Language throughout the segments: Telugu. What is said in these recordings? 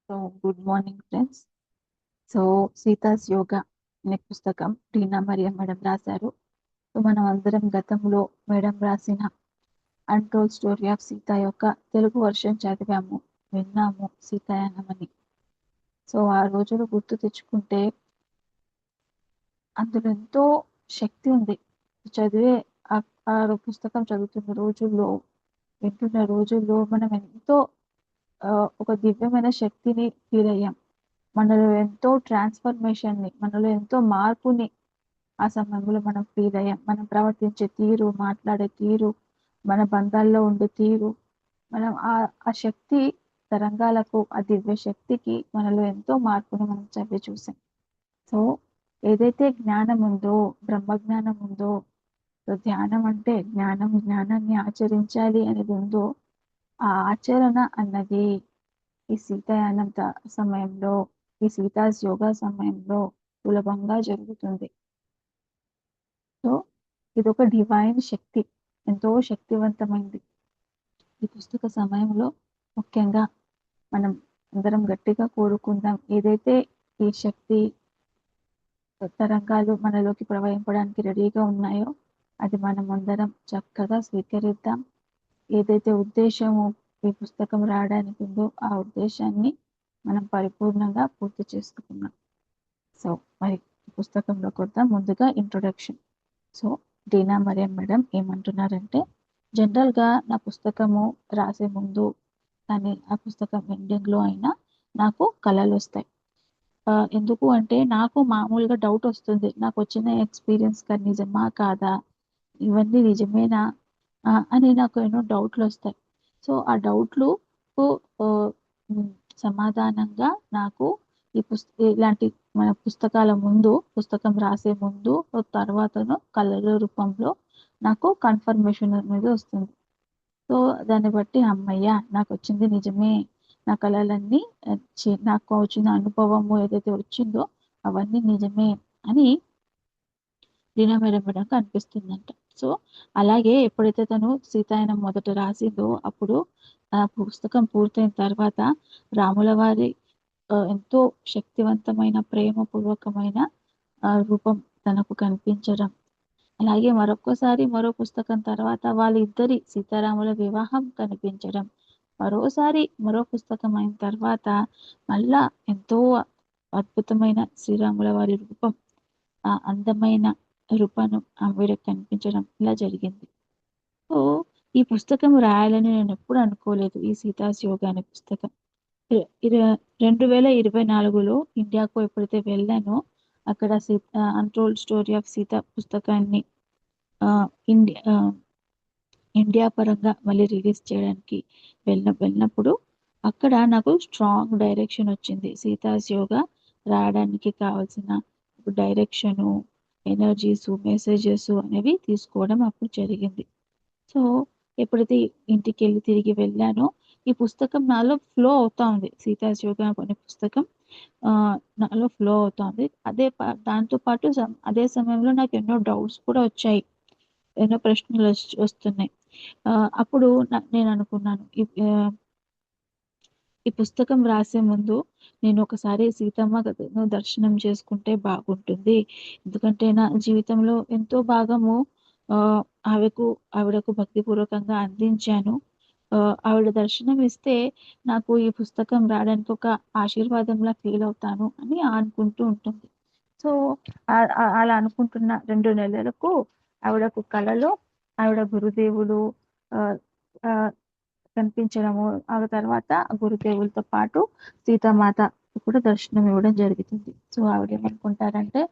So good morning friends. So Sita's yoga అనే పుస్తకం టీనా మరియం మేడం రాశారు. సో మనం అందరం గతంలో మేడం రాసిన అన్టోల్డ్ స్టోరీ ఆఫ్ సీత యొక్క తెలుగు వర్షన్ చదివాము, విన్నాము సీతాయానం అని. సో ఆ రోజులు గుర్తు తెచ్చుకుంటే అందులో ఎంతో శక్తి ఉంది. చదివే ఆ ఆ పుస్తకం చదువుతున్న రోజుల్లో, వింటున్న రోజుల్లో మనం ఎంతో ఒక దివ్యమైన శక్తిని ఫీల్ అయ్యాం. మనలో ఎంతో ట్రాన్స్ఫర్మేషన్‌ని, మనలో ఎంతో మార్పుని ఆ సమయంలో మనం ఫీల్ అయ్యాం. మనం ప్రవర్తించే తీరు, మాట్లాడే తీరు, మన బంధాల్లో ఉండే తీరు, మనం ఆ శక్తి తరంగాలకు, ఆ దివ్య శక్తికి మనలో ఎంతో మార్పుని మనం చవి చూసాం. సో, ఏదైతే జ్ఞానం ఉందో, బ్రహ్మజ్ఞానం ఉందో, సో ధ్యానం అంటే జ్ఞానాన్ని ఆచరించాలి అనేది ఉందో, ఆ ఆచరణ అన్నది ఈ సీతాయానం సమయంలో, ఈ సీతాస్ యోగా సమయంలో సులభంగా జరుగుతుంది. సో ఇదొక డివైన్ శక్తి, ఎంతో శక్తివంతమైంది. ఈ పుస్తక సమయంలో ముఖ్యంగా మనం అందరం గట్టిగా కోరుకుందాం. ఏదైతే ఈ శక్తి తరంగాలు మనలోకి ప్రవహింపడానికి రెడీగా ఉన్నాయో అది మనం అందరం చక్కగా స్వీకరిద్దాం. ఏదైతే ఉద్దేశము ఈ పుస్తకం రాయడానికి ఉందో ఆ ఉద్దేశాన్ని మనం పరిపూర్ణంగా పూర్తి చేసుకుంటున్నాం. సో మరి పుస్తకంలోకి వద్దాం. ముందుగా ఇంట్రొడక్షన్. సో డీనా మరియం మేడం ఏమంటున్నారంటే, జనరల్గా నా పుస్తకము రాసే ముందు కానీ ఆ పుస్తకం ఎండింగ్లో అయినా నాకు కళలు వస్తాయి. ఎందుకు అంటే నాకు మామూలుగా డౌట్ వస్తుంది, నాకు వచ్చిన ఎక్స్పీరియన్స్ కానీ నిజమా కాదా, ఇవన్నీ నిజమేనా అని నాకు ఎన్నో డౌట్లు వస్తాయి. సో ఆ డౌట్లు సమాధానంగా నాకు ఇలాంటి మన పుస్తకాల ముందు, పుస్తకం రాసే ముందు తర్వాతను కళల రూపంలో నాకు కన్ఫర్మేషన్ అనేది వస్తుంది. సో దాన్ని బట్టి అమ్మయ్య నాకు వచ్చింది నిజమే, నా కళలన్నీ నాకు వచ్చిన అనుభవము ఏదైతే వచ్చిందో అవన్నీ నిజమే అని లీనా మేడం మేడంకి అనిపిస్తుందంట. సో అలాగే ఎప్పుడైతే తను సీతాయనం మొదట రాసిందో అప్పుడు ఆ పుస్తకం పూర్తయిన తర్వాత రాముల వారి ఎంతో శక్తివంతమైన ప్రేమపూర్వకమైన రూపం తనకు కనిపించడం, అలాగే మరొక్కసారి మరో పుస్తకం తర్వాత వాళ్ళిద్దరి సీతారాముల వివాహం కనిపించడం, మరోసారి మరో పుస్తకం అయిన తర్వాత మళ్ళా ఎంతో అద్భుతమైన శ్రీరాముల వారి రూపం, ఆ అందమైన రూపాన్ని ఆవిడకు కనిపించడం ఇలా జరిగింది. సో ఈ పుస్తకం రాయాలని నేను ఎప్పుడు అనుకోలేదు. ఈ సీతాస్ యోగా అనే పుస్తకం 2024లో ఇండియాకు ఎప్పుడైతే వెళ్ళానో అక్కడ అన్టోల్డ్ స్టోరీ ఆఫ్ సీత పుస్తకాన్ని ఇండియా పరంగా మళ్ళీ రిలీజ్ చేయడానికి వెళ్ళినప్పుడు అక్కడ నాకు స్ట్రాంగ్ డైరెక్షన్ వచ్చింది. సీతాస్ యోగా రాయడానికి కావాల్సిన డైరెక్షను, ఎనర్జీస్, మెసేజెస్ అనేవి తీసుకోవడం అప్పుడు జరిగింది. సో ఎప్పుడైతే ఇంటికి వెళ్ళి తిరిగి వెళ్ళానో ఈ పుస్తకం నాలో ఫ్లో అవుతా ఉంది. సీతాస్ యోగా అనే పుస్తకం నాలో ఫ్లో అవుతా ఉంది. దాంతో పాటు అదే సమయంలో నాకు ఎన్నో డౌట్స్ కూడా వచ్చాయి, ఎన్నో ప్రశ్నలు వస్తున్నాయి. అప్పుడు నేను అనుకున్నాను, ఈ పుస్తకం రాసే ముందు నేను ఒకసారి సీతమ్మ కథను దర్శనం చేసుకుంటే బాగుంటుంది. ఎందుకంటే నా జీవితంలో ఎంతో భాగము ఆవిడకు భక్తిపూర్వకంగా అందించాను. ఆవిడ దర్శనం ఇస్తే నాకు ఈ పుస్తకం రాయడానికి ఒక ఆశీర్వాదంలా ఫీల్ అవుతాను అని అనుకుంటూ ఉంటుంది. సో అలా అనుకుంటున్న 2 నెలలకు ఆవిడకు కలలో ఆవిడ గురుదేవులు కనిపించడము, ఆ తర్వాత గురుదేవులతో పాటు సీతామాత కూడా దర్శనం ఇవ్వడం జరుగుతుంది. సో ఆవిడ ఏమనుకుంటారంటే,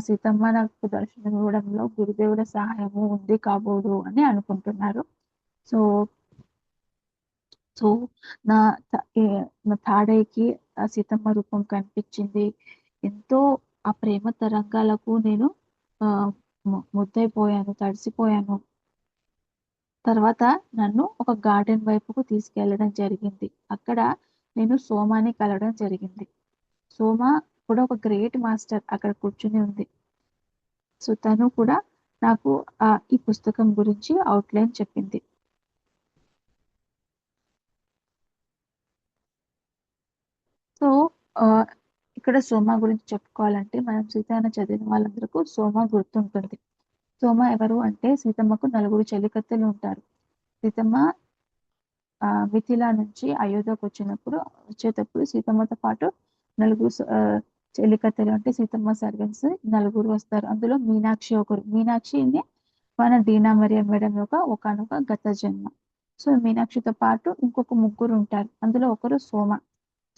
సీతమ్మ నాకు దర్శనం ఇవ్వడంలో గురుదేవుల సహాయము ఉంది కాబోదు అని అనుకుంటున్నారు. సో సో నా తాడైకి ఆ సీతమ్మ రూపం కనిపించింది. ఎంతో ఆ ప్రేమ తరంగాలకు నేను ముద్దైపోయాను, తడిసిపోయాను. తర్వాత నన్ను ఒక గార్డెన్ వైపుకు తీసుకెళ్ళడం జరిగింది. అక్కడ నేను సోమాని కలవడం జరిగింది. సోమ కూడా ఒక గ్రేట్ మాస్టర్ అక్కడ కూర్చుని ఉంది. సో తను కూడా నాకు ఈ పుస్తకం గురించి అవుట్లైన్ చెప్పింది. ఇక్కడ సోమ గురించి చెప్పుకోవాలంటే మనం సీతాయన చదివిన వాళ్ళందరికీ సోమ గుర్తుంటుంది. సోమ ఎవరు అంటే సీతమ్మకు 4 చెలికత్తెలు ఉంటారు. సీతమ్మ మిథిల నుంచి అయోధ్యకు వచ్చేటప్పుడు సీతమ్మతో పాటు 4 చెలికత్తెలు అంటే సీతమ్మ సర్వెంట్స్ 4 వస్తారు. అందులో మీనాక్షి ఒకరు. మీనాక్షిని మన డీనా మరియం మేడం యొక్క ఒకానొక గత జన్మ. సో మీనాక్షితో పాటు ఇంకొక 3 ఉంటారు. అందులో ఒకరు సోమ.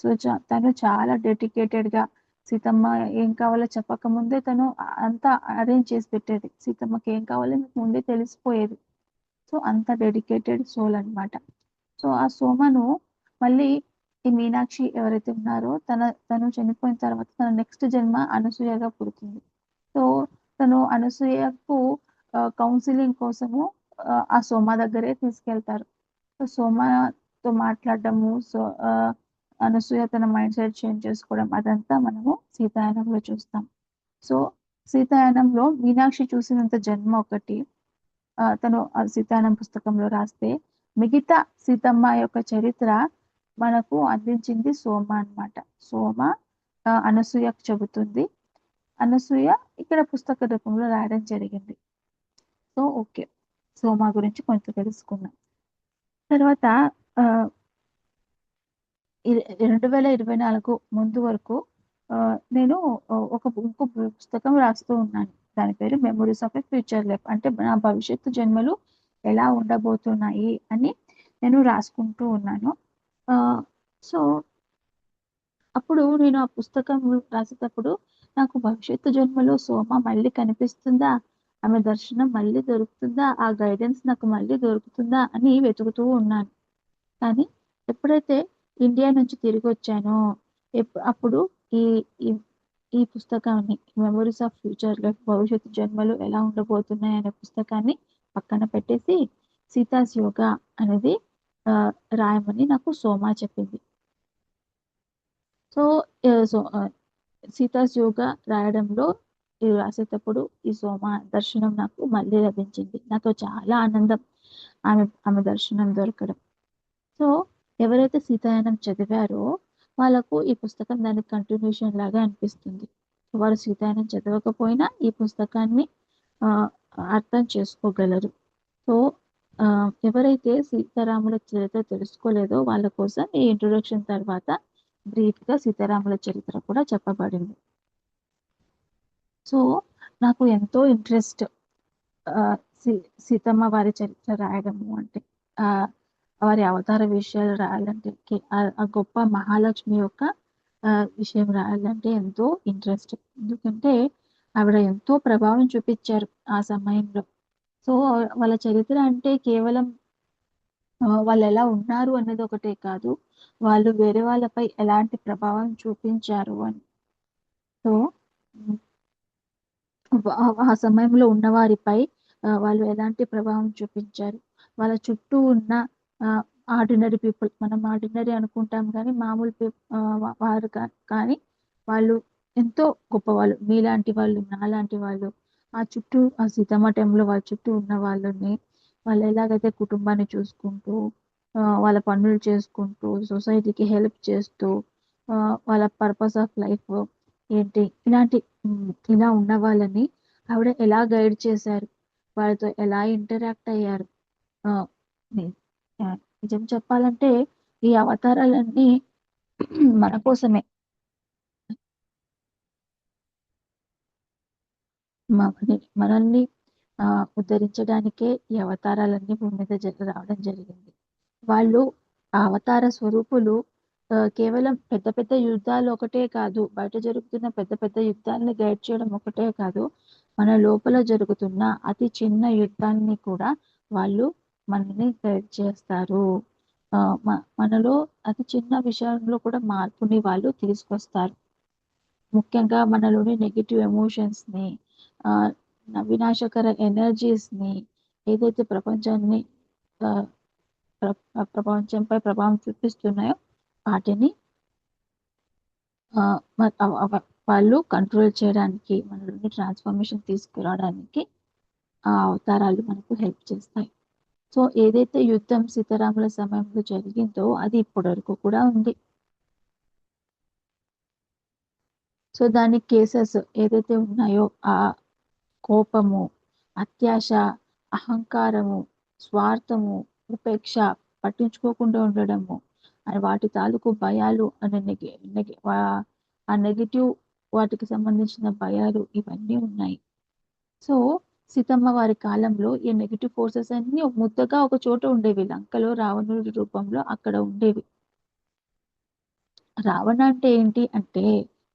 సో తను చాలా డెడికేటెడ్ గా సీతమ్మ ఏం కావాలో చెప్పక ముందే తను అంతా అరేంజ్ చేసి పెట్టేది. సీతమ్మకి ఏం కావాలో మీకు ముందే తెలిసిపోయేది. సో అంత డెడికేటెడ్ సోల్ అన్నమాట. సో ఆ సోమను మళ్ళీ ఈ మీనాక్షి ఎవరైతే ఉన్నారో తను చనిపోయిన తర్వాత తన నెక్స్ట్ జన్మ అనసూయగా పుడుతుంది. సో తను అనసూయకు కౌన్సిలింగ్ కోసము ఆ సోమ దగ్గరే తీసుకెళ్తారు. సో సోమతో మాట్లాడడము, అనసూయ తన మైండ్ సెట్ చేంజ్ చేసుకోవడం అదంతా మనము సీతాయనంలో చూస్తాం. సో సీతాయనంలో మీనాక్షి చూసినంత జన్మ ఒకటి తను సీతాయనం పుస్తకంలో రాస్తే, మిగతా సీతమ్మ యొక్క చరిత్ర మనకు అందించింది సోమ అన్నమాట. సోమ అనసూయకు చెబుతుంది. అనసూయ ఇక్కడ పుస్తక రూపంలో రాయడం జరిగింది. సో ఓకే, సోమ గురించి కొంచెం తెలుసుకున్నాం. తర్వాత 2024 ముందు వరకు నేను ఇంకో పుస్తకం రాస్తూ ఉన్నాను. దాని పేరు memories of a future life. అంటే నా భవిష్యత్తు జన్మలు ఎలా ఉండబోతున్నాయి అని నేను రాసుకుంటూ ఉన్నాను. సో అప్పుడు నేను ఆ పుస్తకం రాసేటప్పుడు నాకు భవిష్యత్తు జన్మలో సోమ మళ్ళీ కనిపిస్తుందా, ఆమె దర్శనం మళ్ళీ దొరుకుతుందా, ఆ గైడెన్స్ నాకు మళ్ళీ దొరుకుతుందా అని వెతుకుతూ ఉన్నాను. కానీ ఎప్పుడైతే ఇండియా నుంచి తిరిగి వచ్చానో అప్పుడు ఈ ఈ పుస్తకాన్ని మెమరీస్ ఆఫ్ ఫ్యూచర్ లైఫ్, భవిష్యత్తు జన్మలు ఎలా ఉండబోతున్నాయి అనే పుస్తకాన్ని పక్కన పెట్టేసి సీతాస్ యోగా అనేది రాయమని నాకు సోమ చెప్పింది. సో సీతాస్ యోగా రాయడంలో రాసేటప్పుడు ఈ సోమ దర్శనం నాకు మళ్ళీ లభించింది. నాకు చాలా ఆనందం ఆమె దర్శనం దొరకడం. సో ఎవరైతే సీతాయనం చదివారో వాళ్ళకు ఈ పుస్తకం దానికి కంటిన్యూషన్ లాగా అనిపిస్తుంది. వారు సీతాయనం చదవకపోయినా ఈ పుస్తకాన్ని అర్థం చేసుకోగలరు. సో ఎవరైతే సీతారాముల చరిత్ర తెలుసుకోలేదో వాళ్ళ కోసం ఈ ఇంట్రొడక్షన్ తర్వాత బ్రీఫ్ గా సీతారాముల చరిత్ర కూడా చెప్పబడింది. సో నాకు ఎంతో ఇంట్రెస్ట్ సీతమ్మ వారి చరిత్ర రాయడము అంటే వారి అవతార విషయాలు రాయాలంటే, ఆ గొప్ప మహాలక్ష్మి యొక్క విషయం రాయాలంటే ఎంతో ఇంట్రెస్ట్. ఎందుకంటే ఆవిడ ఎంతో ప్రభావం చూపించారు ఆ సమయంలో. సో వాళ్ళ చరిత్ర అంటే కేవలం వాళ్ళు ఎలా ఉన్నారు అన్నది ఒకటే కాదు, వాళ్ళు వేరే వాళ్ళపై ఎలాంటి ప్రభావం చూపించారు అని. సో ఆ సమయంలో ఉన్నవారిపై వాళ్ళు ఎలాంటి ప్రభావం చూపించారు, వాళ్ళ చుట్టూ ఉన్న ఆర్డినరీ పీపుల్, మనం ఆర్డినరీ అనుకుంటాం కానీ మామూలు వారు కానీ వాళ్ళు ఎంతో గొప్పవాళ్ళు. మీలాంటి వాళ్ళు, నాలాంటి వాళ్ళు, ఆ చుట్టూ ఆ సీతమ్మ టైంలో వాళ్ళ చుట్టూ ఉన్న వాళ్ళని వాళ్ళు ఎలాగైతే కుటుంబాన్ని చూసుకుంటూ వాళ్ళ పనులు చేసుకుంటూ సొసైటీకి హెల్ప్ చేస్తూ వాళ్ళ పర్పస్ ఆఫ్ లైఫ్ ఏంటి ఇలా ఉన్న వాళ్ళని ఆవిడ ఎలా గైడ్ చేశారు, వాళ్ళతో ఎలా ఇంటరాక్ట్ అయ్యారు. నిజం చెప్పాలంటే ఈ అవతారాలన్నీ మన కోసమే, మనల్ని ఉద్ధరించడానికే ఈ అవతారాలన్నీ భూమి మీద రావడం జరిగింది. వాళ్ళు ఆ అవతార స్వరూపులు కేవలం పెద్ద పెద్ద యుద్ధాలు ఒకటే కాదు, బయట జరుగుతున్న పెద్ద పెద్ద యుద్ధాలని గైడ్ చేయడం ఒకటే కాదు, మన లోపల జరుగుతున్న అతి చిన్న యుద్ధాన్ని కూడా వాళ్ళు మనల్ని గైడ్ చేస్తారు. మనలో అతి చిన్న విషయంలో కూడా మార్పుని వాళ్ళు తీసుకొస్తారు. ముఖ్యంగా మనలోని నెగిటివ్ ఎమోషన్స్ ని, వినాశకర ఎనర్జీస్ ని, ఏదైతే ప్రపంచంపై ప్రభావం చూపిస్తున్నాయో వాటిని వాళ్ళు కంట్రోల్ చేయడానికి, మనలోని ట్రాన్స్ఫర్మేషన్ తీసుకురావడానికి ఆ అవతారాలు మనకు హెల్ప్ చేస్తాయి. సో ఏదైతే యుద్ధం సీతారాముల సమయంలో జరిగిందో అది ఇప్పటి వరకు కూడా ఉంది. సో దాని కేసెస్ ఏదైతే ఉన్నాయో ఆ కోపము, అత్యాశ, అహంకారము, స్వార్థము, ఉపేక్ష, పట్టించుకోకుండా ఉండడము, అని వాటి తాలూకు భయాలు అనే ఆ నెగిటివ్ వాటికి సంబంధించిన భయాలు ఇవన్నీ ఉన్నాయి. సో సీతమ్మ వారి కాలంలో ఈ నెగిటివ్ ఫోర్సెస్ అన్ని ముద్దగా ఒక చోట ఉండేవి. లంకలో రావణుడి రూపంలో అక్కడ ఉండేవి. రావణ అంటే ఏంటి అంటే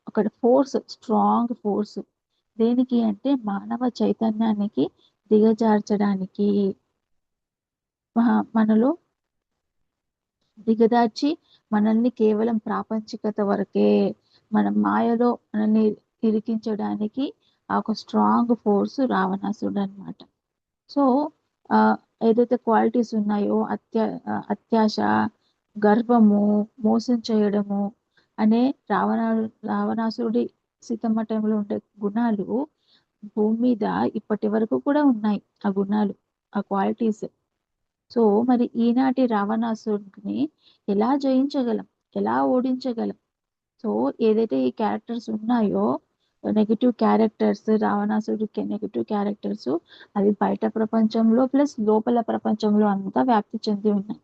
ఒక ఫోర్స్, స్ట్రాంగ్ ఫోర్స్. దేనికి అంటే మానవ చైతన్యానికి దిగజార్చడానికి, మనలో దిగదార్చి మనల్ని కేవలం ప్రాపంచికత వరకే, మన మాయలో మనల్ని ఇరికించడానికి ఆ ఒక స్ట్రాంగ్ ఫోర్స్ రావణాసుడు అనమాట. సో ఆ ఏదైతే క్వాలిటీస్ ఉన్నాయో అత్యాశ, గర్వము, మోసం చేయడము అనే రావణాసురుడి సీతమ్మ టైంలో ఉండే గుణాలు భూమి మీద ఇప్పటి వరకు కూడా ఉన్నాయి. ఆ గుణాలు, ఆ క్వాలిటీస్. సో మరి ఈనాటి రావణాసురుడిని ఎలా జయించగలం, ఎలా ఓడించగలం? సో ఏదైతే ఈ క్యారెక్టర్స్ ఉన్నాయో, నెగిటివ్ క్యారెక్టర్స్, రావణాసుడికి నెగిటివ్ క్యారెక్టర్స్, అవి బయట ప్రపంచంలో ప్లస్ లోపల ప్రపంచంలో అంతా వ్యాప్తి చెంది ఉన్నాయి.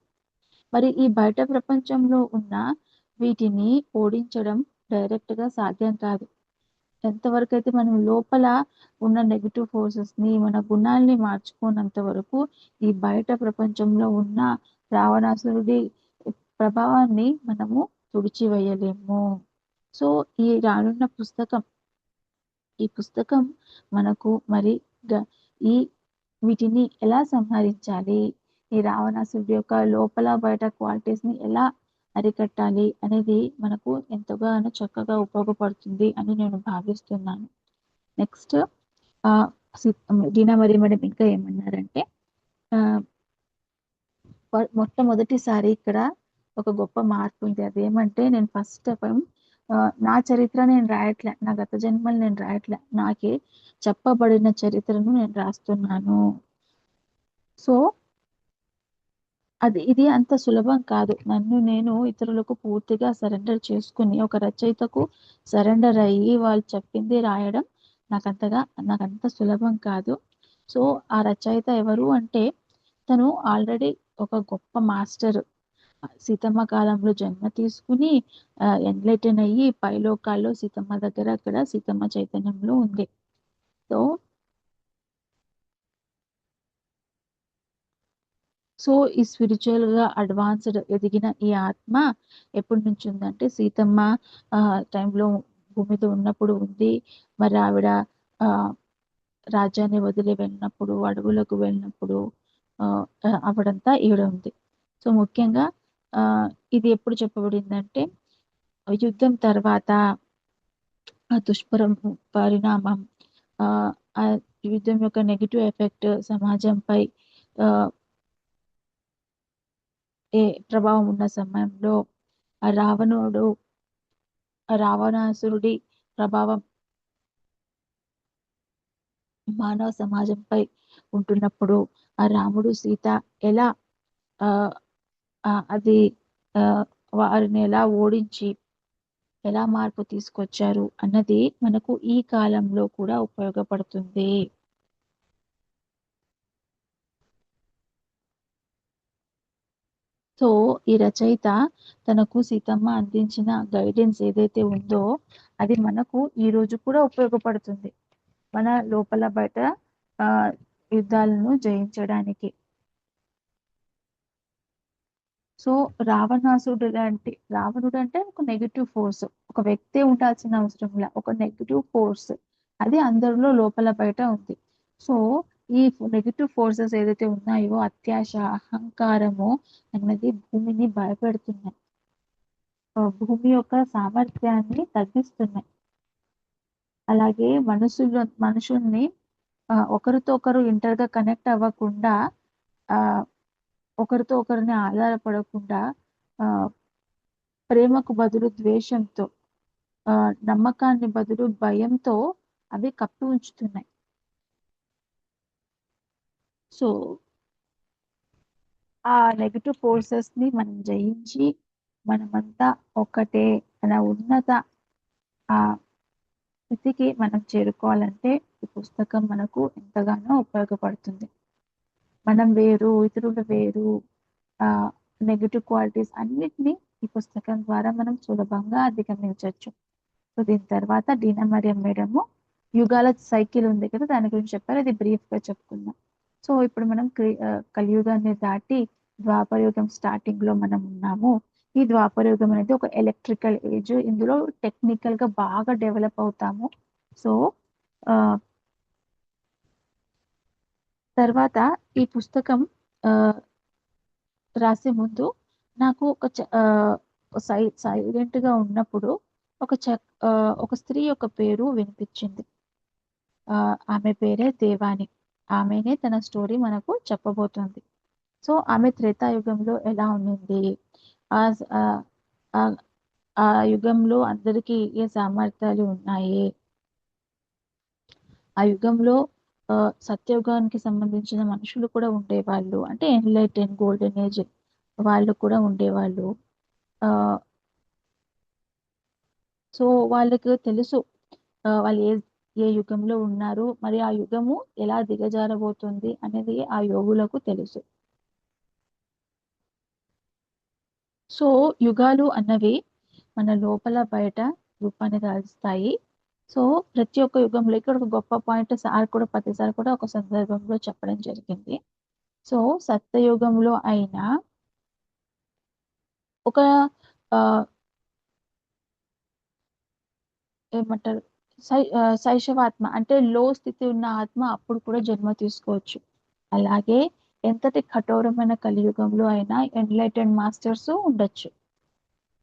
మరి ఈ బయట ప్రపంచంలో ఉన్న వీటిని ఓడించడం డైరెక్ట్ గా సాధ్యం కాదు. ఎంతవరకు అయితే మనం లోపల ఉన్న నెగిటివ్ ఫోర్సెస్ ని, మన గుణాల్ని మార్చుకున్నంత వరకు ఈ బయట ప్రపంచంలో ఉన్న రావణాసురుడి ప్రభావాన్ని మనము తుడిచివేయలేము. సో ఈ రానున్న పుస్తకం, ఈ పుస్తకం మనకు మరి ఈ వీటిని ఎలా సంహరించాలి, ఈ రావణాసురుడి యొక్క లోపల బయట క్వాలిటీస్ ని ఎలా అరికట్టాలి అనేది మనకు ఎంతగానో చక్కగా ఉపయోగపడుతుంది అని నేను భావిస్తున్నాను. నెక్స్ట్ ఆ డీనా మరి మేడం ఇంకా ఏమన్నారంటే, ఆ మొట్టమొదటిసారి ఇక్కడ ఒక గొప్ప మార్పు ఉంది. అదేమంటే నేను ఫస్ట్ టైం నా చరిత్ర నేను రాయట్లే, నా గత జన్మలు నేను రాయట్లే, నాకే చెప్పబడిన చరిత్రను నేను రాస్తున్నాను. సో ఇది అంత సులభం కాదు. నన్ను నేను ఇతరులకు పూర్తిగా సరెండర్ చేసుకుని ఒక రచయితకు సరెండర్ అయ్యి వాళ్ళు చెప్పింది రాయడం నాకంత సులభం కాదు. సో ఆ రచయిత ఎవరు అంటే తను ఆల్రెడీ ఒక గొప్ప మాస్టర్. సీతమ్మ కాలంలో జన్మ తీసుకుని ఎన్లైటన్ అయ్యి పైలోకాల్లో సీతమ్మ దగ్గర అక్కడ సీతమ్మ చైతన్యంలో ఉంది. సో సో ఈ స్పిరిచువల్ గా అడ్వాన్స్డ్ ఎదిగిన ఈ ఆత్మ ఎప్పటి నుంచి ఉందంటే సీతమ్మ టైంలో భూమి మీద ఉన్నప్పుడు ఉంది. మరి ఆవిడ ఆ రాజ్యాన్ని వదిలి వెళ్ళినప్పుడు, అడవులకు వెళ్ళినప్పుడు ఆవిడంతా ఈవిడ ఉంది. సో ముఖ్యంగా ఆ ఇది ఎప్పుడు చెప్పబడిందంటే యుద్ధం తర్వాత ఆ పరిణామం, ఆ యుద్ధం యొక్క నెగిటివ్ ఎఫెక్ట్ సమాజంపై ఆ ప్రభావం ఉన్న సమయంలో ఆ రావణాసురుడి ప్రభావం మానవ సమాజంపై ఉంటున్నప్పుడు ఆ రాముడు సీత ఎలా ఆ అది ఆ వారిని ఎలా ఓడించి ఎలా మార్పు తీసుకొచ్చారు అన్నది మనకు ఈ కాలంలో కూడా ఉపయోగపడుతుంది. సో ఈ రచయిత తనకు సీతమ్మ అందించిన గైడెన్స్ ఏదైతే ఉందో అది మనకు ఈ రోజు కూడా ఉపయోగపడుతుంది, మన లోపల బయట ఆ యుద్ధాలను జయించడానికి. సో రావణుడు అంటే ఒక నెగిటివ్ ఫోర్స్, ఒక వ్యక్తి ఉండాల్సిన అవసరం లే, ఒక నెగిటివ్ ఫోర్స్. అది అందరిలో లోపల బయట ఉంది. సో ఈ నెగిటివ్ ఫోర్సెస్ ఏదైతే ఉన్నాయో అత్యాశ, అహంకారము అన్నది భూమిని భయపెడుతున్నాయి, భూమి యొక్క సామర్థ్యాన్ని తగ్గిస్తున్నాయి. అలాగే మనుషుల్ని ఒకరితో ఒకరు ఇంటర్ గా కనెక్ట్ అవ్వకుండా, ఆ ఒకరితో ఒకరిని ఆధారపడకుండా, ఆ ప్రేమకు బదులు ద్వేషంతో, నమ్మకాన్ని బదులు భయంతో అవి కప్పి ఉంచుతున్నాయి. సో ఆ నెగిటివ్ ఫోర్సెస్ ని మనం జయించి మనమంతా ఒకటే అనే ఉన్నత ఆ స్థితికి మనం చేరుకోవాలంటే ఈ పుస్తకం మనకు ఎంతగానో ఉపయోగపడుతుంది. మనం వేరు, ఇతరులు వేరు, నెగెటివ్ క్వాలిటీస్ అన్నిటినీ ఈ పుస్తకం ద్వారా మనం సులభంగా అధిగమించవచ్చు. సో దీని తర్వాత డీనా మరియం మేడము యుగాల సైకిల్ ఉంది కదా, దాని గురించి చెప్పారు. అది బ్రీఫ్ గా చెప్పుకుందాం. సో ఇప్పుడు మనం కలియుగాన్ని దాటి ద్వాపర యుగం స్టార్టింగ్ లో మనం ఉన్నాము. ఈ ద్వాపర యుగం అనేది ఒక ఎలక్ట్రికల్ ఏజ్. ఇందులో టెక్నికల్ గా బాగా డెవలప్ అవుతాము. సో ఆ తర్వాత ఈ పుస్తకం ఆ రాసే ముందు నాకు సైలెంట్ గా ఉన్నప్పుడు ఒక ఒక స్త్రీ యొక్క పేరు వినిపించింది. ఆమె పేరే దేవాని. ఆమెనే తన స్టోరీ మనకు చెప్పబోతుంది. సో ఆమె త్రేతాయుగంలో ఎలా ఉండింది, ఆ ఆ ఆ ఆ యుగంలో అందరికీ ఏ సామర్థ్యాలు ఉన్నాయి, ఆ యుగంలో సత్యయుగానికి సంబంధించిన మనుషులు కూడా ఉండేవాళ్ళు, అంటే ఎన్లైటెన్ గోల్డెన్ ఏజ్ వాళ్ళు కూడా ఉండేవాళ్ళు. ఆ సో వాళ్ళకు తెలుసు వాళ్ళు ఏ యుగంలో ఉన్నారు, మరి ఆ యుగము ఎలా దిగజారబోతుంది అనేది ఆ యోగులకు తెలుసు. సో యుగాలు అన్నవి మన లోపల బయట రూపాన్ని దాల్స్తాయి. సో ప్రతి ఒక్క యుగంలో ఇక్కడ ఒక గొప్ప పాయింట్ సార్ కూడా ప్రతిసారి కూడా ఒక సందర్భంలో చెప్పడం జరిగింది. సో సత్యయుగంలో అయినా ఒక ఆ ఏమంటారు శైశవాత్మ అంటే లో స్థితి ఉన్న ఆత్మ అప్పుడు కూడా జన్మ తీసుకోవచ్చు. అలాగే ఎంతటి కఠోరమైన కలియుగంలో అయినా ఎన్లైటెడ్ మాస్టర్స్ ఉండొచ్చు.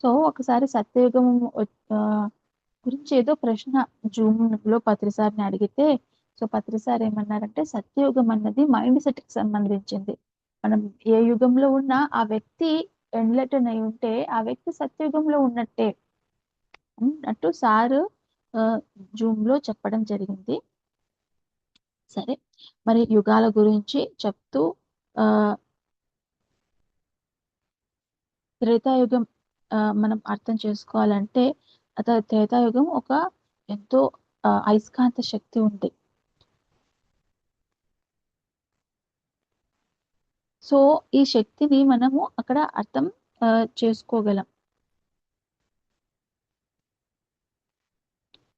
సో ఒకసారి సత్యయుగం ఆ, గురించి ఏదో ప్రశ్న జూమ్ లో పత్రిసారిని అడిగితే, సో పత్రిసారి ఏమన్నారంటే సత్యయుగం అన్నది మైండ్ సెట్ కి సంబంధించింది. మనం ఏ యుగంలో ఉన్నా ఆ వ్యక్తి ఎన్లైటన్ అయి ఉంటే ఆ వ్యక్తి సత్యయుగంలో ఉన్నట్టే అన్నట్టు సారు జూమ్ లో చెప్పడం జరిగింది. సరే, మరి యుగాల గురించి చెప్తూ ఆ త్రేతాయుగం మనం అర్థం చేసుకోవాలంటే త్రేతాయుగం ఒక ఎంతో అయస్కాంత శక్తి ఉంది. సో ఈ శక్తిని మనము అక్కడ అర్థం చేసుకోగలం.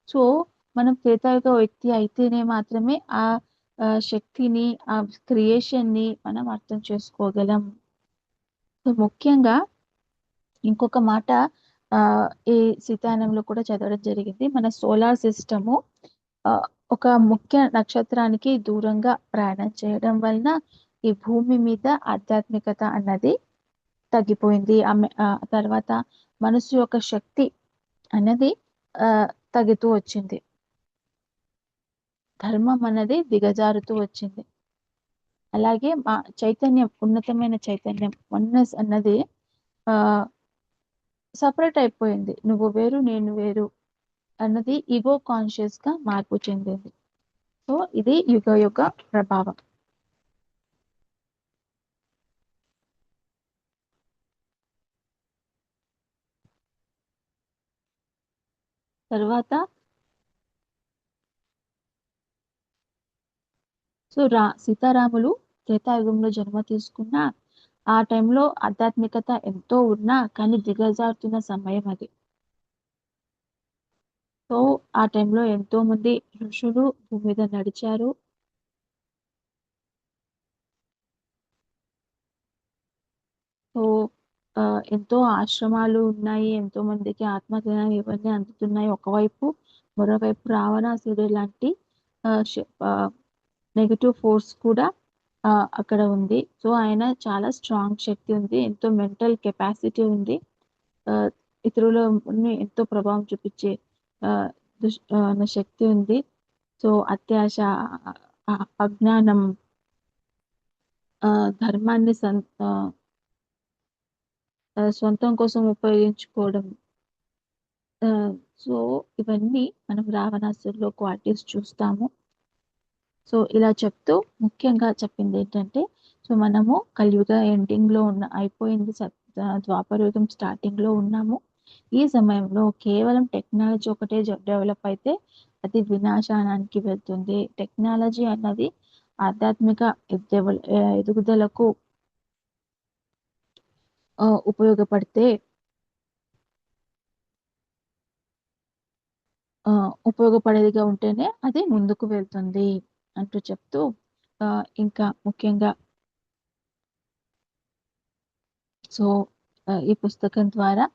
సో మనం త్రేతాయుగ వ్యక్తి అయితేనే మాత్రమే ఆ శక్తిని, ఆ క్రియేషన్ ని మనం అర్థం చేసుకోగలం. సో ముఖ్యంగా ఇంకొక మాట ఆ ఈ సీతాయనంలో కూడా చదవడం జరిగింది. మన సోలార్ సిస్టము ఒక ముఖ్య నక్షత్రానికి దూరంగా ప్రయాణం చేయడం వలన ఈ భూమి మీద ఆధ్యాత్మికత అన్నది తగ్గిపోయింది. తర్వాత మనసు యొక్క శక్తి అన్నది ఆ తగ్గుతూ వచ్చింది. ధర్మం అన్నది దిగజారుతూ వచ్చింది. అలాగే మా చైతన్యం, ఉన్నతమైన చైతన్యం వన్నెస్ అన్నది ఆ సపరేట్ అయిపోయింది. నువ్వు వేరు నేను వేరు అన్నది ఈగో కాన్షియస్ గా మార్పు చెందింది. సో ఇది యుగ యుగ ప్రభావం. తర్వాత సో సీతారాములు త్రేతాయుగంలో జన్మ తీసుకున్న ఆ టైంలో ఆధ్యాత్మికత ఎంతో ఉన్నా కానీ దిగజారుతున్న సమయం అది. సో ఆ టైంలో ఎంతో మంది ఋషులు భూమి మీద నడిచారు. సో ఎంతో ఆశ్రమాలు ఉన్నాయి, ఎంతో మందికి ఆత్మజ్ఞానం ఇవన్నీ అందుతున్నాయి ఒకవైపు. మరోవైపు రావణాసురుడు లాంటి నెగటివ్ ఫోర్స్ కూడా అక్కడ ఉంది. సో ఆయన చాలా స్ట్రాంగ్ శక్తి ఉంది, ఎంతో మెంటల్ కెపాసిటీ ఉంది, ఆ, ఇతరులని ఎంతో ప్రభావం చూపించే ఆ, శక్తి ఉంది. సో అత్యాశ, అజ్ఞానం, ధర్మాన్ని సొంతం కోసం ఉపయోగించుకోవడం. ఆ, సో ఇవన్నీ మనం రావణాసురులో క్వాలిటీస్ చూస్తాము. సో ఇలా చెప్తూ ముఖ్యంగా చెప్పింది ఏంటంటే, సో మనము కలియుగ ఎండింగ్ లో అయిపోయింది, ద్వాపరయుగం స్టార్టింగ్ లో ఉన్నాము. ఈ సమయంలో కేవలం టెక్నాలజీ ఒకటే డెవలప్ అయితే అది వినాశనానికి వెళ్తుంది. టెక్నాలజీ అన్నది ఆధ్యాత్మిక ఎదుగుదలకు ఉపయోగపడితే ఉపయోగపడేదిగా ఉంటేనే అది ముందుకు వెళ్తుంది అంటూ చెప్తూ ఇంకా ముఖ్యంగా సో ఈ పుస్తకం ద్వారా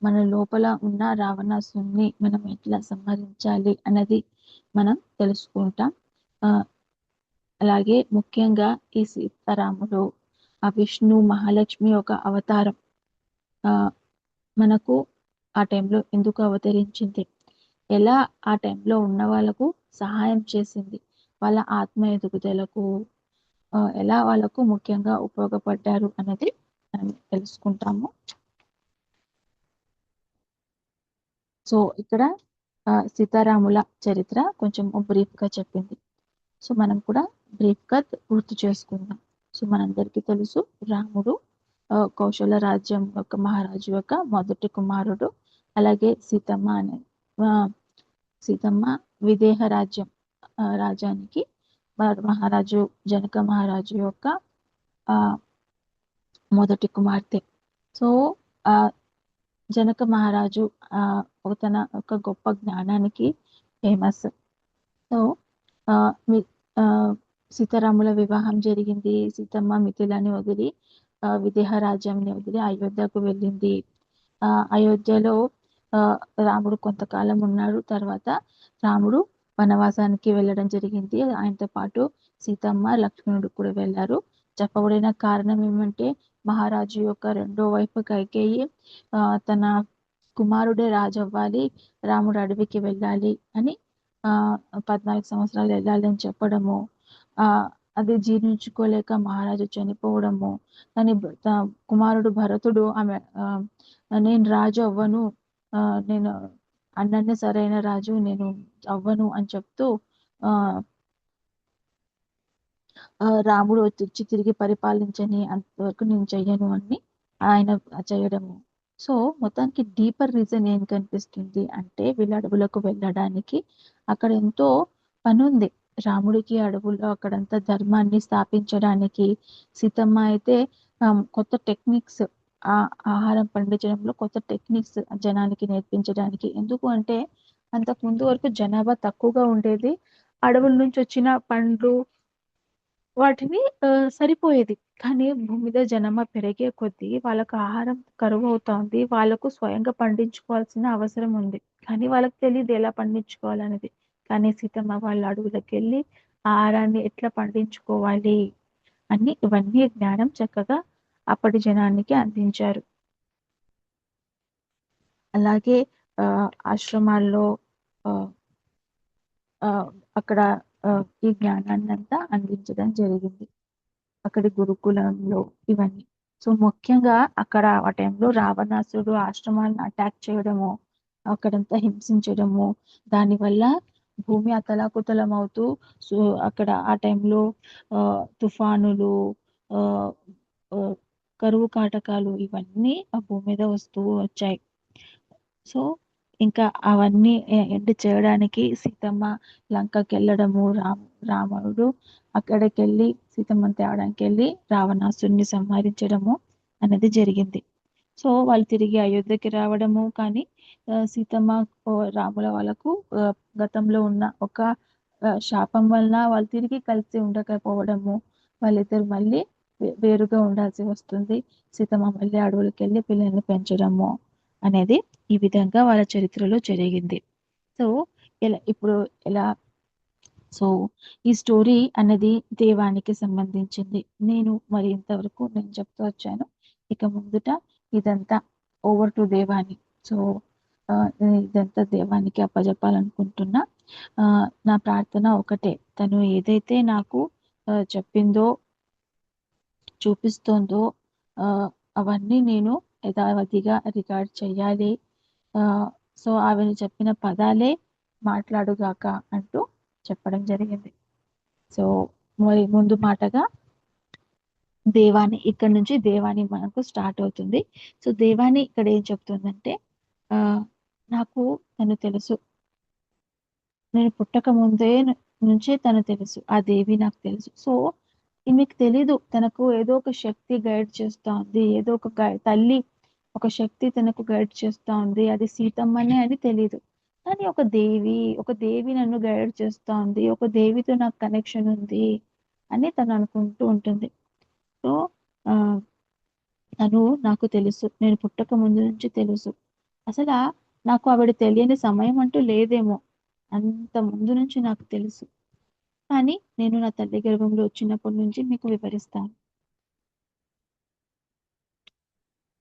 మన లోపల ఉన్న రావణాసుని మనం ఎట్లా సంహరించాలి అన్నది మనం తెలుసుకుంటాం. అలాగే ముఖ్యంగా ఈ సీతారాములు ఆ విష్ణు మహాలక్ష్మి యొక్క అవతారం మనకు ఆ టైంలో ఎందుకు అవతరించింది, ఎలా ఆ టైంలో ఉన్న వాళ్ళకు సహాయం చేసింది, వాళ్ళ ఆత్మ ఎదుగుదలకు ఎలా వాళ్ళకు ముఖ్యంగా ఉపయోగపడ్డారు అనేది మనం తెలుసుకుంటాము. సో ఇక్కడ సీతారాముల చరిత్ర కొంచెం బ్రీఫ్ గా చెప్పింది. సో మనం కూడా బ్రీఫ్ గా గుర్తు చేసుకుందాం. సో మనందరికీ తెలుసు రాముడు కౌశల రాజ్యం యొక్క మహారాజు యొక్క మొదటి కుమారుడు. అలాగే సీతమ్మ విదేహ రాజ్యానికి మహారాజు జనక మహారాజు యొక్క మొదటి కుమార్తె. సో ఆ జనక మహారాజు తన ఒక గొప్ప జ్ఞానానికి ఫేమస్. సో సీతారాముల వివాహం జరిగింది. సీతమ్మ మిథిలని వదిలి విదేహ రాజ్యాన్ని వదిలి అయోధ్యకు వెళ్ళింది. అయోధ్యలో రాముడు కొంతకాలం ఉన్నాడు. తర్వాత రాముడు వనవాసానికి వెళ్ళడం జరిగింది. ఆయనతో పాటు సీతమ్మ లక్ష్మణుడు కూడా వెళ్ళారు. చెప్పబడిన కారణం ఏమంటే మహారాజు యొక్క రెండో వైపు కైకేయి తన కుమారుడే రాజు అవ్వాలి, రాముడు అడవికి వెళ్ళాలి అని 14 సంవత్సరాలు వెళ్ళాలి అని చెప్పడము, అది జీర్ణించుకోలేక మహారాజు చనిపోవడము, కానీ కుమారుడు భరతుడు ఆమె నేను రాజు అవ్వను, నేను అన్నన్నే సరైన రాజు నేను అవ్వను అని చెప్తూ రాముడు వచ్చి తిరిగి పరిపాలించని అంతవరకు నేను చెయ్యను అని ఆయన చేయడము. సో మొత్తానికి డీపర్ రీజన్ ఏం కనిపిస్తుంది అంటే వీళ్ళ అడవులకు వెళ్ళడానికి అక్కడ ఎంతో పని ఉంది రాముడికి. అడవుల్లో అక్కడంతా ధర్మాన్ని స్థాపించడానికి, సీతమ్మ అయితే కొత్త టెక్నిక్స్ ఆహారం పండించడంలో కొత్త టెక్నిక్స్ జనానికి నేర్పించడానికి. ఎందుకు అంటే అంతకు ముందు వరకు జనాభా తక్కువగా ఉండేది, అడవుల నుంచి వచ్చిన పండ్లు వాటిని సరిపోయేది. కానీ భూమి మీద జనాభా పెరిగే కొద్దీ వాళ్ళకు ఆహారం కరువు అవుతోంది. వాళ్ళకు స్వయంగా పండించుకోవాల్సిన అవసరం ఉంది. కానీ వాళ్ళకి తెలియదు ఎలా పండించుకోవాలనేది. కానీ సీతమ్మ వాళ్ళ అడవులకు వెళ్ళి ఆహారాన్ని ఎట్లా పండించుకోవాలి అని ఇవన్నీ జ్ఞానం చక్కగా అప్పటి జనానికి అందించారు. అలాగే ఆశ్రమాల్లో అక్కడ ఈ జ్ఞానాన్ని అంతా అందించడం జరిగింది అక్కడి గురుకులంలో ఇవన్నీ. సో ముఖ్యంగా అక్కడ ఆ టైంలో రావణాసుడు ఆశ్రమాలను అటాక్ చేయడము, అక్కడంతా హింసించడము, దానివల్ల భూమి అతలాకుతలం అవుతూ సో అక్కడ ఆ టైంలో తుఫానులు, కరువు కాటకాలు ఇవన్నీ ఆ భూమి మీద వస్తూ వచ్చాయి. సో ఇంకా అవన్నీ ఎండ్ చేయడానికి సీతమ్మ లంకకి వెళ్ళడము, రాముడు అక్కడికి వెళ్ళి సీతమ్మని తేవడానికి వెళ్ళి రావణాసుని సంహరించడము అనేది జరిగింది. సో వాళ్ళు తిరిగి అయోధ్యకి రావడము, కానీ సీతమ్మ రాముల వాళ్ళకు గతంలో ఉన్న ఒక శాపం వలన వాళ్ళు తిరిగి కలిసి ఉండకపోవడము, వాళ్ళిద్దరు మళ్ళీ వేరుగా ఉండాల్సి వస్తుంది. సీతమ్మ మళ్ళీ అడవులకు వెళ్ళి పిల్లల్ని పెంచడము అనేది ఈ విధంగా వాళ్ళ చరిత్రలో జరిగింది. సో సో ఈ స్టోరీ అనేది దేవానికి సంబంధించింది. మరి ఇంతవరకు నేను చెప్తూ వచ్చాను. ఇక ముందుట ఇదంతా ఓవర్ టు దేవాని. సో ఇదంతా దేవానికి అప్పజెప్పాలనుకుంటున్నా. నా ప్రార్థన ఒకటే, తను ఏదైతే నాకు చెప్పిందో చూపిస్తోందో అవన్నీ నేను యథావధిగా రికార్డ్ చేయాలి. సో ఆవిడ చెప్పిన పదాలే మాట్లాడుగాక అంటూ చెప్పడం జరిగింది. సో మరి ముందు మాటగా దేవాని, ఇక్కడ నుంచి దేవాని మనకు స్టార్ట్ అవుతుంది. సో దేవాని ఇక్కడ ఏం చెప్తుందంటే నాకు తను తెలుసు, నేను పుట్టక ముందే నుంచే తను తెలుసు. ఆ దేవి నాకు తెలుసు. సో, ఈమెకు తెలీదు. తనకు ఏదో ఒక శక్తి గైడ్ చేస్తా ఉంది. ఏదో ఒక తల్లి ఒక శక్తి తనకు గైడ్ చేస్తా ఉంది. అది సీతమ్మనే అని తెలీదు. కానీ ఒక దేవి నన్ను గైడ్ చేస్తా ఉంది. ఒక దేవితో నాకు కనెక్షన్ ఉంది అని తను అనుకుంటూ ఉంటుంది. సో, ఆహ్, తను నాకు తెలుసు. నేను పుట్టక ముందు నుంచి తెలుసు. అసలా నాకు ఆవిడ తెలియని సమయం అంటూ లేదేమో! అంత ముందు నుంచి నాకు తెలుసు. కానీ నేను నా తల్లి గర్భంలో వచ్చినప్పటి నుంచి మీకు వివరిస్తాను.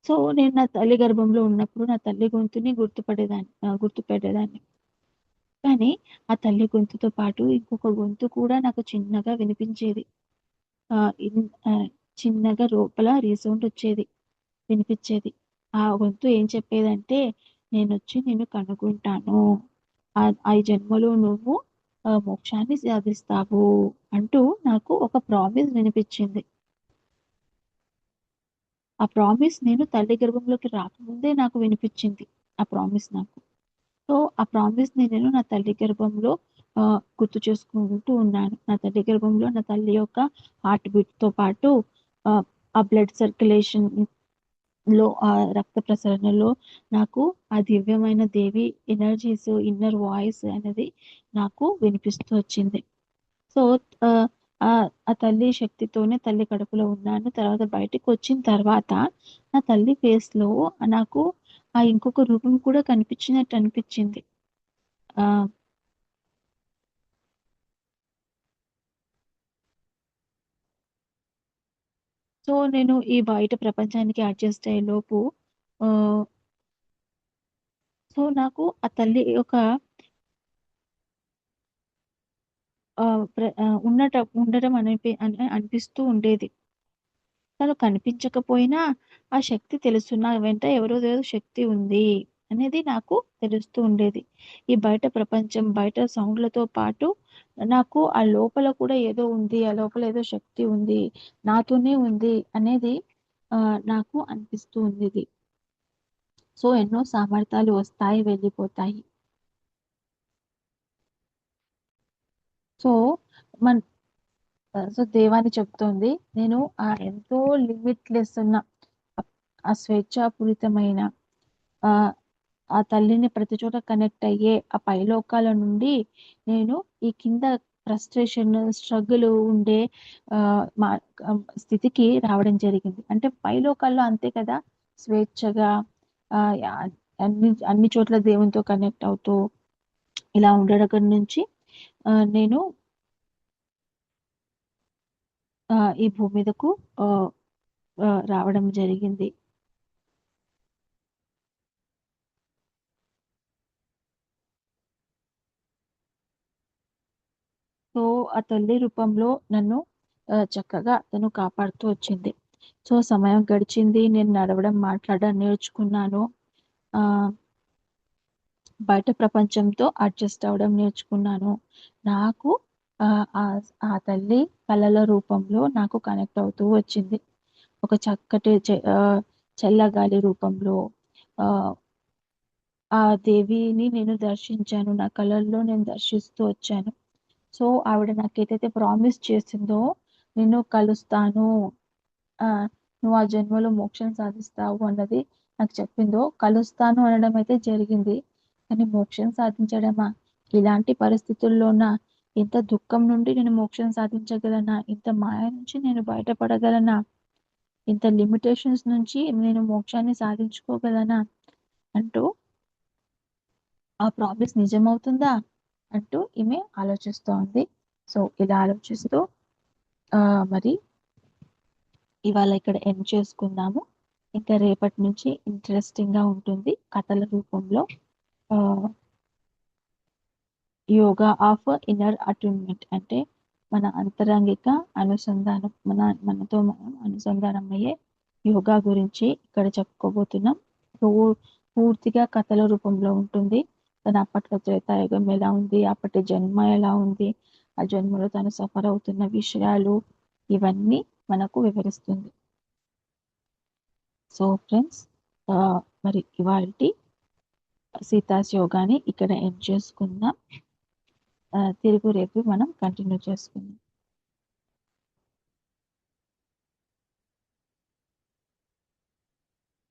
సో, నేను నా తల్లి గర్భంలో ఉన్నప్పుడు నా తల్లి గొంతుని గుర్తుపట్టేదాన్ని. కానీ ఆ తల్లి గొంతుతో పాటు ఇంకొక గొంతు కూడా నాకు చిన్నగా వినిపించేది. ఆహ్, ఇన్ ఆహ్, చిన్నగా లోపల రీసౌండ్ వచ్చేది. వినిపిచ్చేది. ఆ గొంతు ఏం చెప్పేదంటే, నేనొచ్చి నిన్ను కనుగొంటాను. ఈ జన్మలో నువ్వు మోక్షాన్ని సాధిస్తావు అంటూ నాకు ఒక ప్రామిస్ వినిపిచ్చింది. ఆ ప్రామిస్ నేను తల్లి గర్భంలోకి రాకముందే నాకు వినిపిచ్చింది. ఆ ప్రామిస్ నాకు. సో, ఆ ప్రామిస్‌ని నేను నా తల్లి గర్భంలో గుర్తు చేసుకుంటూ ఉన్నాను. నా తల్లి గర్భంలో నా తల్లి యొక్క హార్ట్ బీట్‌తో పాటు ఆహ్, ఆ బ్లడ్ సర్క్యులేషన్‌లో రక్త ప్రసరణలో నాకు ఆ దివ్యమైన దేవి ఎనర్జీస్, ఇన్నర్ వాయిస్ అనేది నాకు వినిపిస్తూ వచ్చింది. సో, ఆహ్, ఆ తల్లి శక్తితోనే తల్లి కడుపులో ఉన్నాను. తర్వాత బయటికొచ్చిన తర్వాత నా తల్లి ఫేస్‌లో నాకు ఆ ఇంకొక రూపం కూడా కనిపించినట్టు అనిపిచ్చింది. ఆహ్, సో, నేను ఈ బయట ప్రపంచానికి అడ్జస్ట్ అయ్యేలోపు ఆహ్, సో, నాకు ఆ తల్లి యొక్క ఉండటం అనిపిస్తూ ఉండేది. తను కనిపించకపోయినా ఆ శక్తి తెలుసు. నా వెంట ఎవరోదేదో శక్తి ఉంది అనేది నాకు తెలుస్తూ ఉండేది. ఈ బయట ప్రపంచం, బయట సౌండ్‌లతో పాటు నాకు ఆ లోపల కూడా ఏదో ఉంది. ఆ లోపల ఏదో శక్తి ఉంది. నాతోనే ఉంది అనేది నాకు అనిపిస్తూ ఉండేది. సో, ఎన్నో సామర్థ్యాలు వస్తాయి, వెళ్ళిపోతాయి. సో, మన్ సో, దేవాని చెప్తోంది. నేను ఎంతో లిమిట్‌లెస్ ఉన్న ఆ స్వేచ్ఛాపూరితమైన ఆహ్, ఆ తల్లిని ప్రతి చోట కనెక్ట్ అయ్యే ఆ పైలోకాల నుండి నేను ఈ కింద ఫ్రస్ట్రేషన్, స్ట్రగుల్ ఉండే మా స్థితికి రావడం జరిగింది. అంటే పైలోకాల్లో అంతే కదా! స్వేచ్ఛగా ఆహ్, యా అన్ని చోట్ల దేవునితో కనెక్ట్ అవుతూ ఇలా ఉండడం నుంచి నేను ఈ భూమి మీదకు ఆహ్, రావడం జరిగింది. సో, ఆ తల్లి రూపంలో నన్ను చక్కగా తను కాపాడుతూ వచ్చింది. సో, సమయం గడిచింది. నేను నడవడం, మాట్లాడడం నేర్చుకున్నాను. ఆహ్, బయట ప్రపంచంతో అడ్జస్ట్ అవ్వడం నేర్చుకున్నాను. నాకు ఆహ్, ఆహ్, ఆ తల్లి కలల రూపంలో నాకు కనెక్ట్ అవుతూ వచ్చింది. ఒక చక్కటి చల్లగాలి రూపంలో ఆహ్, ఆ దేవిని నేను దర్శించాను. నా కలల్లో నేను దర్శిస్తూ వచ్చాను. సో, ఆవిడ నాకేదైతే ప్రామిస్ చేసిందో, నిన్ను కలుస్తాను. నువ్వు ఆ జన్మలో మోక్షం సాధిస్తావు అన్నది నాకు చెప్పిందో, కలుస్తాను అనడం అయితే జరిగింది. కానీ మోక్షం సాధించడమా? ఇలాంటి పరిస్థితుల్లోన ఇంత దుఃఖం నుండి నేను మోక్షం సాధించగలనా? ఇంత మాయ నుంచి నేను బయటపడగలనా? ఇంత లిమిటేషన్స్ నుంచి నేను మోక్షాన్ని సాధించుకోగలనా? అంటూ ఆ ప్రామిస్ నిజమవుతుందా? అంటూ ఈమె ఆలోచిస్తోంది. సో, ఇలా ఆలోచిస్తూ మరి ఇవాళ ఇక్కడ ఎండ్ చేసుకుందాము. ఇంకా రేపటి నుంచి ఇంట్రెస్టింగ్‌గా ఉంటుంది. కథల రూపంలో ఆహ్, యోగా ఆఫ్ ఇన్నర్ అట్యూన్‌మెంట్ అంటే మన అంతరంగిక అనుసంధానం మనతో మనం అనుసంధానం అయ్యే యోగా గురించి ఇక్కడ చెప్పుకోబోతున్నాం. పూ పూర్తిగా కథల రూపంలో ఉంటుంది. తను అప్పట్లో త్రేతాయుగం ఎలా ఉంది? అప్పటి జన్మ ఎలా ఉంది? ఆ జన్మలో తను సఫర్ అవుతున్న విషయాలు ఇవన్నీ మనకు వివరిస్తుంది. సో ఫ్రెండ్స్ మరి ఇవాల్టి సీతాస్ యోగాని ఇక్కడ ఎండ్ చేసుకుందాం. తిరుగు రేపు మనం కంటిన్యూ చేసుకుందాం.